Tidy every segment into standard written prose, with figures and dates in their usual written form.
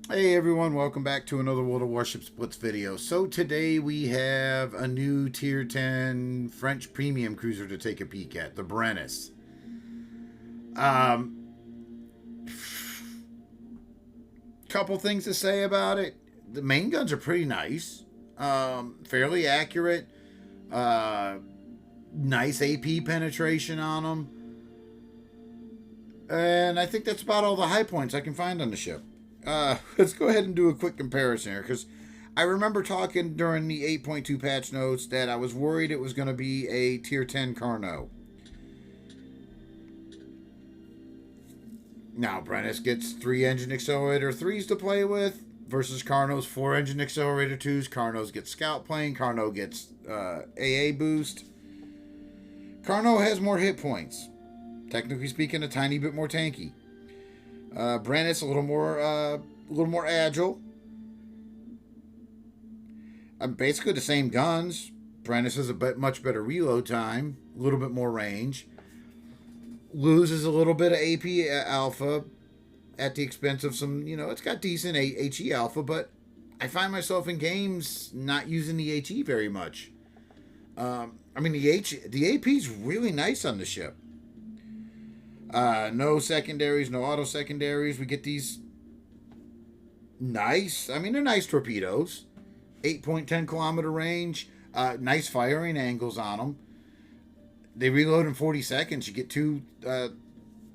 Hey everyone, welcome back to another World of Warships Blitz video. So today we have a new Tier 10 French premium cruiser to take a peek at, the Brennus. Um, Couple things to say about it. The main guns are pretty nice, fairly accurate, uh, nice AP penetration on them, and I think that's about all the high points I can find on the ship. Let's go ahead and do a quick comparison here because I remember talking during the 8.2 patch notes that I was worried it was going to be a tier 10 Carnot. Now, Brennus gets 3 engine accelerator 3s to play with versus Carnot's 4 engine accelerator 2s. Carnot's gets scout plane. Carnot gets AA boost. Carnot has more hit points. Technically speaking, a tiny bit more tanky. Brennus a little more agile. Basically the same guns. Brennus has a much better reload time, a little bit more range. Loses a little bit of AP alpha at the expense of some, it's got decent HE alpha, but I find myself in games not using the HE very much. The AP is really nice on the ship. No secondaries, no auto secondaries. We get these nice, they're nice torpedoes. 8.10 kilometer range. Nice firing angles on them. They reload in 40 seconds. You get two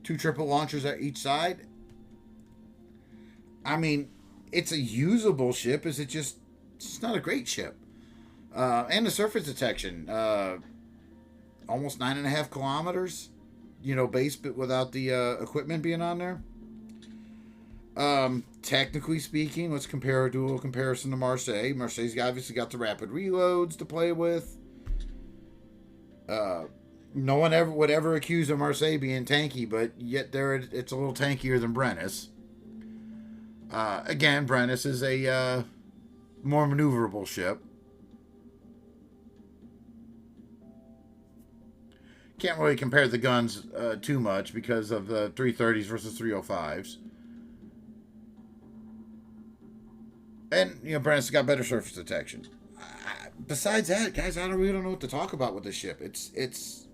triple launchers at each side. It's a usable ship. It's not a great ship. And the surface detection. Almost 9.5 kilometers. Base, but without the equipment being on there. Technically speaking, let's compare a dual comparison to Marseille. Marseille's obviously got the rapid reloads to play with. No one ever would ever accuse of Marseille being tanky, but yet it's a little tankier than Brennus. Again, Brennus is a more maneuverable ship. Can't really compare the guns too much because of the 330s versus 305s. And, Brennus got better surface detection. Besides that, guys, I really don't know what to talk about with this ship. It's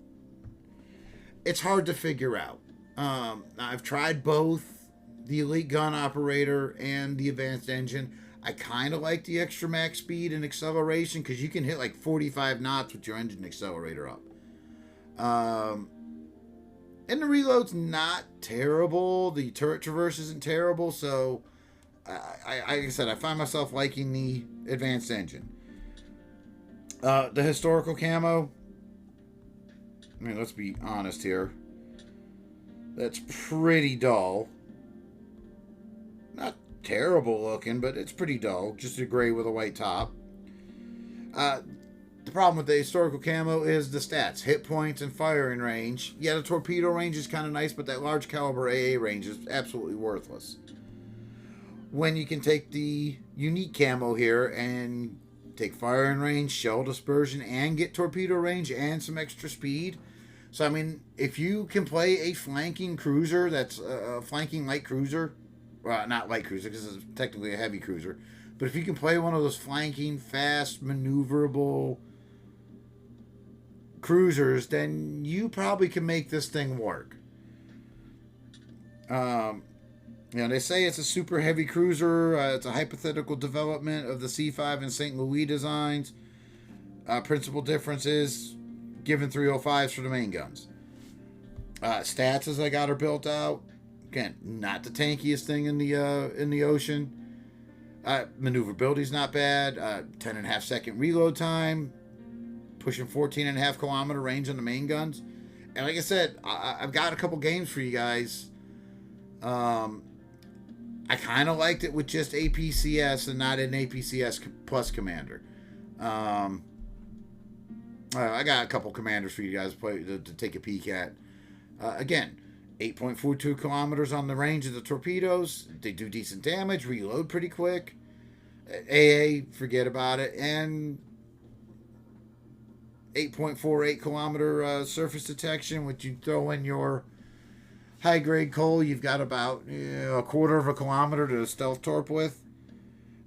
hard to figure out. I've tried both the elite gun operator and the advanced engine. I kind of like the extra max speed and acceleration because you can hit like 45 knots with your engine accelerator up. And the reload's not terrible. The turret traverse isn't terrible. So, like I said, I find myself liking the advanced engine. The historical camo. Let's be honest here. That's pretty dull. Not terrible looking, but it's pretty dull. Just a gray with a white top. The problem with the historical camo is the stats. Hit points and firing range. Yeah, the torpedo range is kind of nice, but that large caliber AA range is absolutely worthless. When you can take the unique camo here and take firing range, shell dispersion, and get torpedo range and some extra speed. So, if you can play a flanking cruiser that's a flanking light cruiser, well, not light cruiser because it's technically a heavy cruiser, but if you can play one of those flanking, fast, maneuverable cruisers, then you probably can make this thing work. They say it's a super heavy cruiser. It's a hypothetical development of the C5 and St. Louis designs. Principal difference is given 305s for the main guns. Stats as I got her built out. Again, not the tankiest thing in the ocean. Maneuverability's not bad. 10.5 second reload time. Pushing 14.5 kilometer range on the main guns. And like I said, I've got a couple games for you guys. I kind of liked it with just APCS and not an APCS plus commander. I got a couple commanders for you guys to take a peek at. Again, 8.42 kilometers on the range of the torpedoes. They do decent damage, reload pretty quick. AA, forget about it. And 8.48 kilometer surface detection, which you throw in your high grade coal, you've got about a quarter of a kilometer to stealth torp with.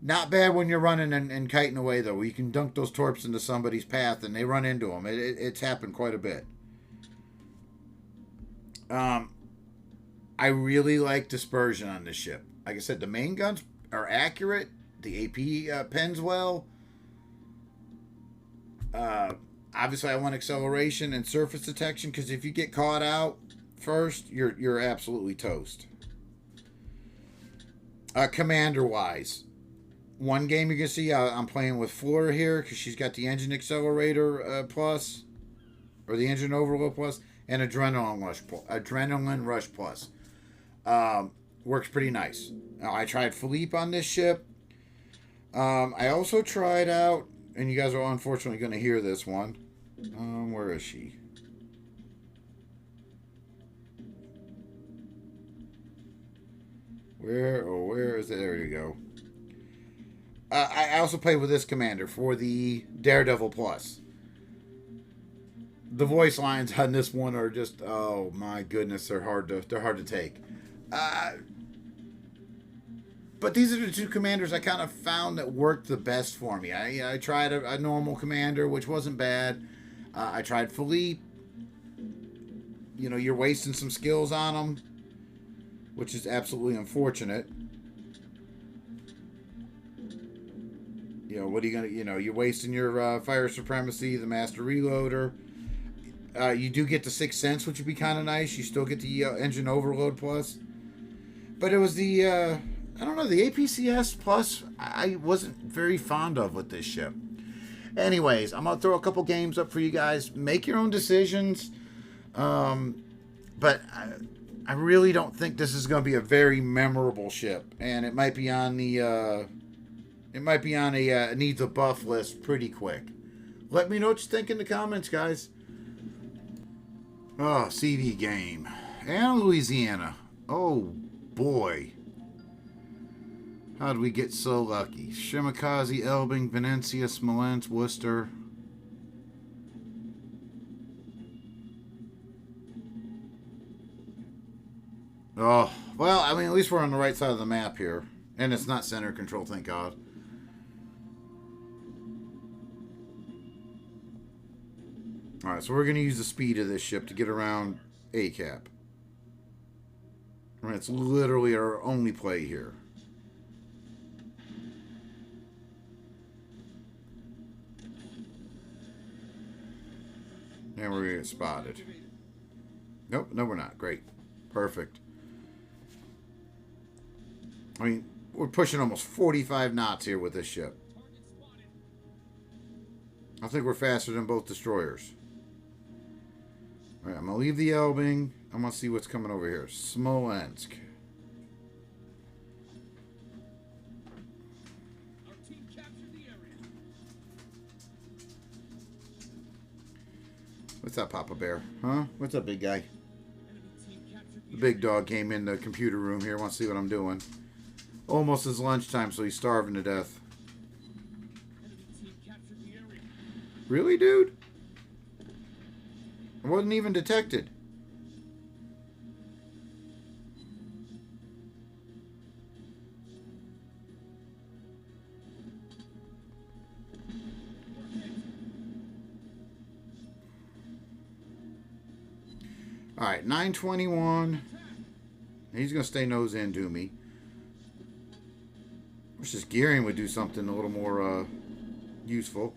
Not bad when you're running and kiting away, though. You can dunk those torps into somebody's path and they run into them. It's happened quite a bit. I really like dispersion on this ship. Like I said, the main guns are accurate. The AP pens well. Obviously, I want acceleration and surface detection because if you get caught out first, you're absolutely toast. Commander-wise, one game you can see I'm playing with Flora here because she's got the engine accelerator plus, or the engine overload plus, and adrenaline rush plus. Works pretty nice. Now, I tried Philippe on this ship. I also tried out, and you guys are unfortunately going to hear this one. Where is she? Where is it? There you go. I also played with this commander for the Daredevil Plus. The voice lines on this one are just, oh my goodness, they're hard to take. But these are the two commanders I kind of found that worked the best for me. I tried a normal commander, which wasn't bad. I tried Philippe. You know, you're wasting some skills on them, which is absolutely unfortunate. You know, what are you going to, you're wasting your fire supremacy, the master reloader. You do get the Sixth Sense, which would be kind of nice. You still get the engine overload plus. But it was the, I don't know, the APCS plus I wasn't very fond of with this ship. Anyways, I'm going to throw a couple games up for you guys. Make your own decisions. But I really don't think this is going to be a very memorable ship. And it might be on the, needs a buff list pretty quick. Let me know what you think in the comments, guys. Oh, CD game. And Louisiana. Oh, boy. How did we get so lucky? Shimakaze, Elbing, Venetia, Smolensk, Worcester. Oh, well, I mean, at least we're on the right side of the map here. And it's not center control, thank God. Alright, so we're going to use the speed of this ship to get around A-cap. It's literally our only play here. And we're going to get spotted. Nope, no we're not. Great. Perfect. I mean, we're pushing almost 45 knots here with this ship. I think we're faster than both destroyers. Alright, I'm going to leave the Elbing. I'm going to see what's coming over here. Smolensk. What's up, Papa Bear? Huh? What's up, big guy? The big dog came in the computer room here. Wants to see what I'm doing. Almost is lunchtime, so he's starving to death. Really, dude? It wasn't even detected. Alright, 921. He's going to stay nose in to me. Wish this gearing would do something a little more useful.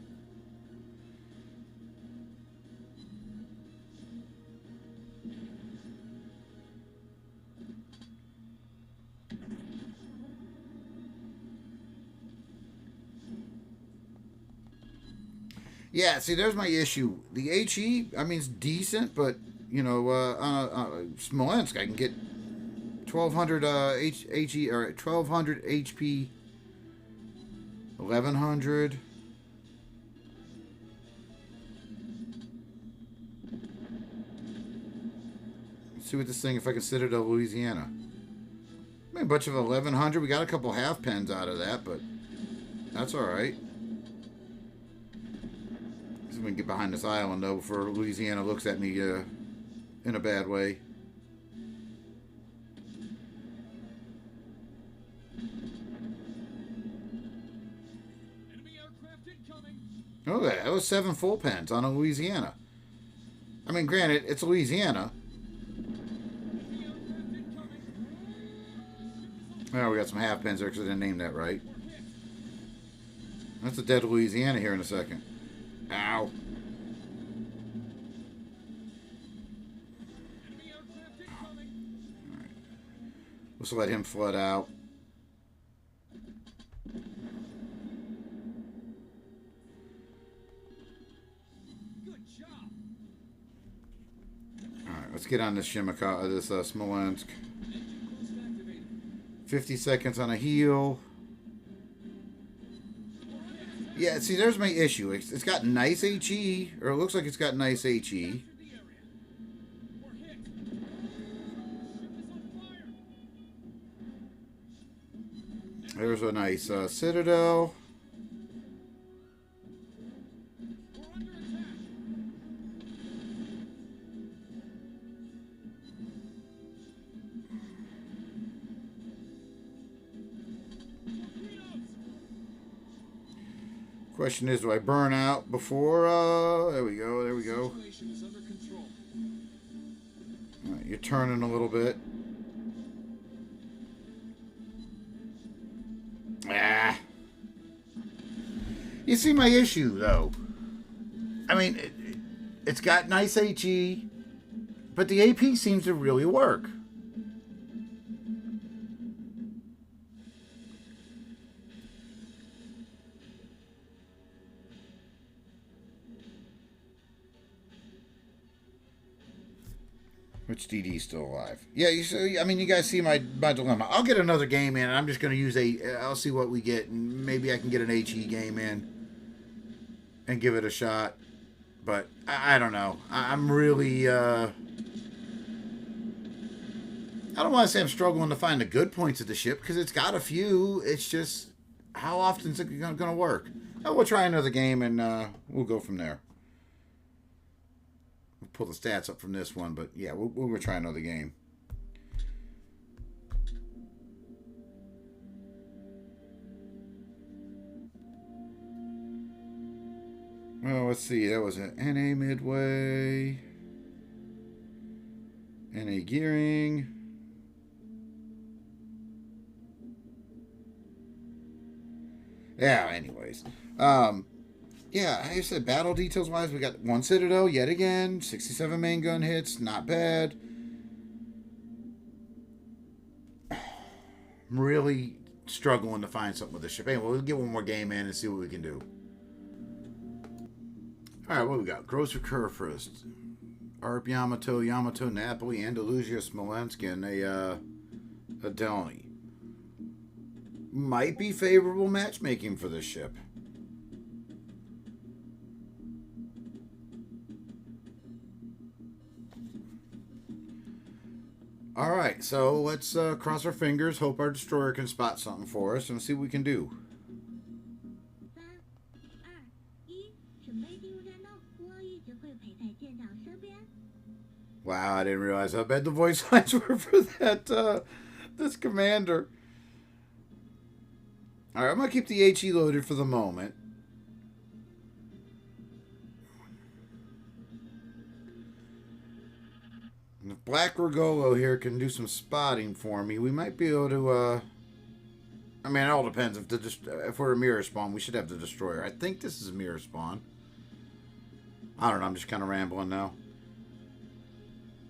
Yeah, see, there's my issue. The HE, I mean, it's decent, but, Smolensk, I can get 1200 HE, or 1200 HP, 1100. Let's see what this thing, if I can sit it to Louisiana. I mean, a bunch of 1100. We got a couple half pens out of that, but that's alright. We can get behind this island, though, before Louisiana looks at me in a bad way. Oh, that was 7 full pens on a Louisiana. I mean, granted, it's Louisiana. Oh, we got some half pens there because I didn't name that right. That's a dead Louisiana here in a second. Ow. Alright. Let's let him flood out. Alright, let's get on this Smolensk. 50 seconds on a heal. Yeah, see, there's my issue. It's got nice HE, or it looks like it's got nice HE. There's a nice Citadel. Question is, do I burn out before? There we go. There we go. All right, you're turning a little bit. Ah. You see my issue, though. I mean, it's got nice HE, but the AP seems to really work. Which DD's still alive? Yeah, I mean, you guys see my dilemma. I'll get another game in, and I'm just going to use I'll see what we get, and maybe I can get an HE game in and give it a shot. But I don't know. I'm really... I don't want to say I'm struggling to find the good points of the ship, because it's got a few. It's just, how often is it going to work? We'll try another game, and we'll go from there. Pull the stats up from this one, but yeah, we'll try another game. Well, let's see. That was an NA midway, NA gearing. Yeah. Anyways, yeah, I said battle details wise, we got 1 Citadel yet again, 67 main gun hits, not bad. I'm really struggling to find something with this ship. Anyway, we'll get one more game in and see what we can do. Alright, what we got? Grosser Kerr first. Arp Yamato, Napoli, Andalusia, Smolensk, and a Delny. Might be favorable matchmaking for this ship. Alright, so let's cross our fingers, hope our destroyer can spot something for us, and see what we can do. Wow, I didn't realize how bad the voice lines were for that, this commander. Alright, I'm going to keep the HE loaded for the moment. And if Black Rigolo here can do some spotting for me, we might be able to, I mean, it all depends. If we're a mirror spawn, we should have the destroyer. I think this is a mirror spawn. I don't know, I'm just kind of rambling now.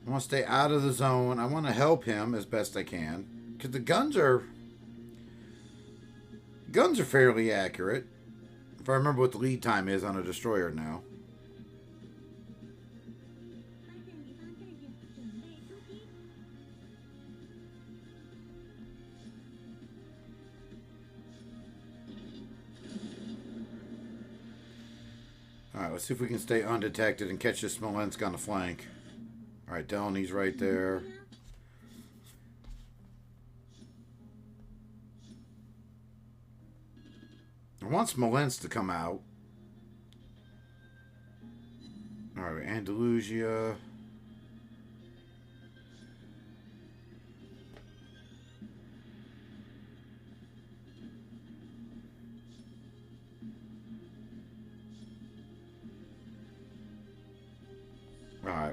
I want to stay out of the zone. I want to help him as best I can. Because the guns are fairly accurate. If I remember what the lead time is on a destroyer now. Alright, let's see if we can stay undetected and catch this Smolensk on the flank. Alright, Delany's right there. I want Smolensk to come out. Alright, Andalusia.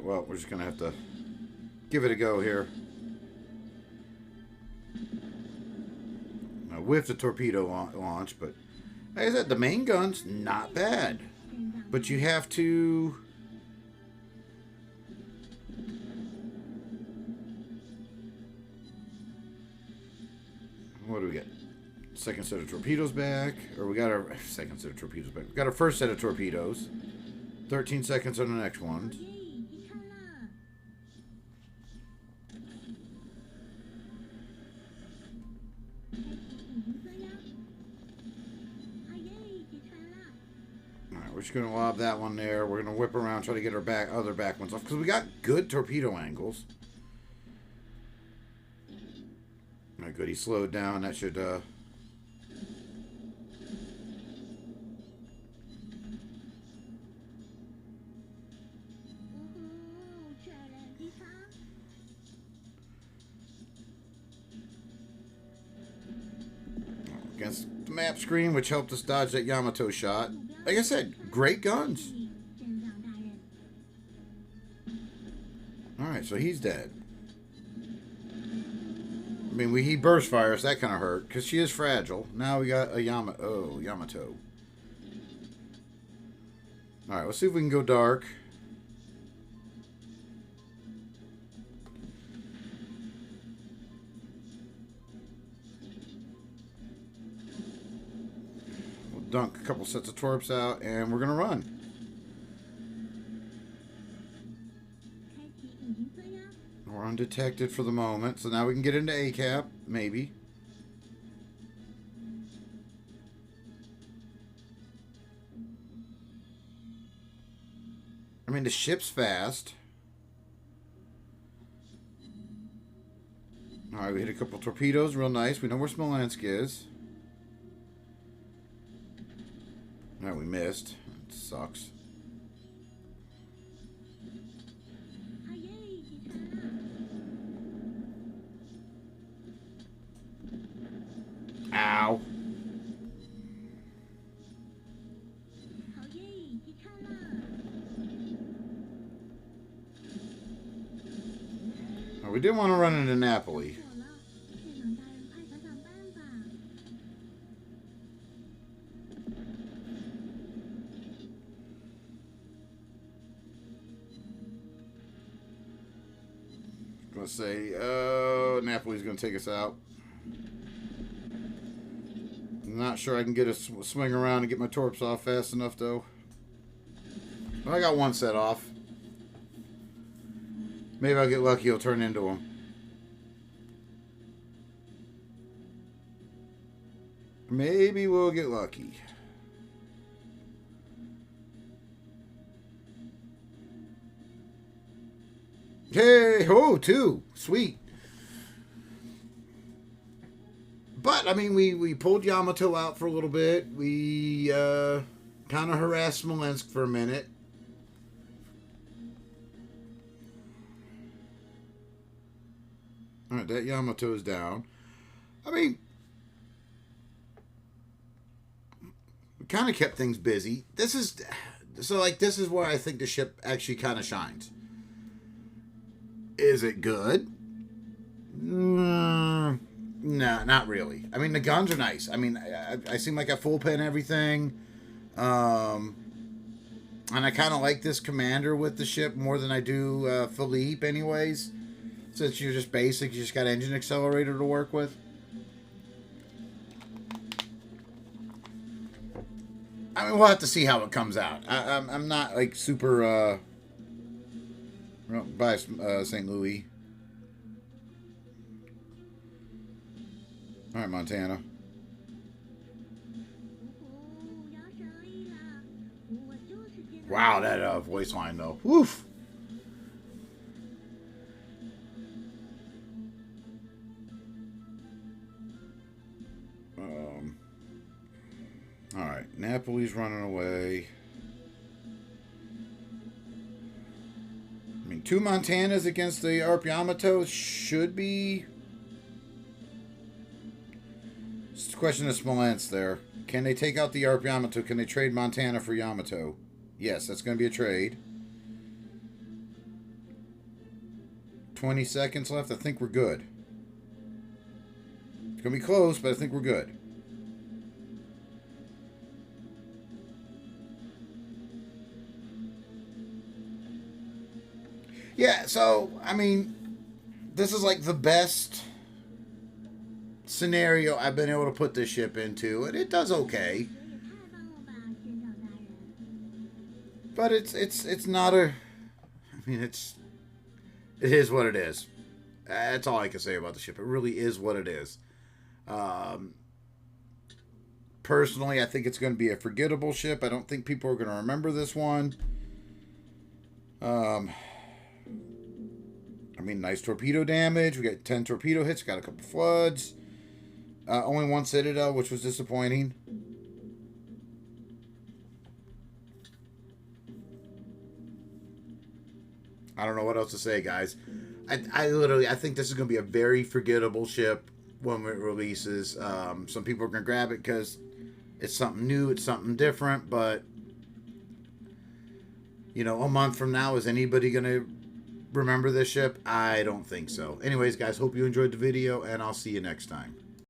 Alright, well, we're just going to have to give it a go here. I whiffed the torpedo launch, but like I said, the main gun's not bad. But you have to... What do we get? Second set of torpedoes back. Or we got our second set of torpedoes back. We got our first set of torpedoes. 13 seconds on the next one. Alright, we're just going to lob that one there. We're going to whip around, try to get our other back ones off. Because we got good torpedo angles. Alright, good. He slowed down. That should... against the map screen, which helped us dodge that Yamato shot. Like I said, great guns. Alright, so he's dead. I mean, he burst fire, so that kind of hurt, because she is fragile. Now we got a Yamato. Alright, let's see if we can go dark. Dunk a couple sets of torps out, and we're gonna run. We're undetected for the moment, so now we can get into ACAP, maybe. I mean, the ship's fast. Alright, we hit a couple torpedoes, real nice. We know where Smolensk is. Alright, we missed. It sucks. Ow. We didn't want to run into Napoli. Let's say, Napoli's going to take us out. I'm not sure I can get a swing around and get my torps off fast enough, though. Well, I got one set off. Maybe I'll get lucky, he'll turn into him. Maybe we'll get lucky. Hey, oh, two. Sweet. But, I mean, we pulled Yamato out for a little bit. We kind of harassed Smolensk for a minute. Alright, that Yamato is down. I mean, we kind of kept things busy. This is where I think the ship actually kind of shines. Is it good? No, not really. I mean, the guns are nice. I mean, I seem like I full pen everything. And I kind of like this commander with the ship more than I do Philippe anyways. Since you're just basic, you just got engine accelerator to work with. I mean, we'll have to see how it comes out. I'm not like super... by St. Louis. Alright, Montana. Wow, that voice line, though. Woof! Alright, Napoli's running away. I mean, 2 Montanas against the ARP Yamato should be... It's a question of Smolensk there. Can they take out the ARP Yamato? Can they trade Montana for Yamato? Yes, that's going to be a trade. 20 seconds left. I think we're good. It's going to be close, but I think we're good. Yeah, so, I mean, this is like the best scenario I've been able to put this ship into, and it does okay. But it's not a... I mean, it is what it is. That's all I can say about the ship. It really is what it is. Personally, I think it's going to be a forgettable ship. I don't think people are going to remember this one. I mean, nice torpedo damage. We got 10 torpedo hits. Got a couple floods. Only one citadel, which was disappointing. I don't know what else to say, guys. I think this is going to be a very forgettable ship when it releases. Some people are going to grab it because it's something new, it's something different, but, you know, a month from now, is anybody going to remember this ship? I don't think so. Anyways, guys, hope you enjoyed the video, and I'll see you next time.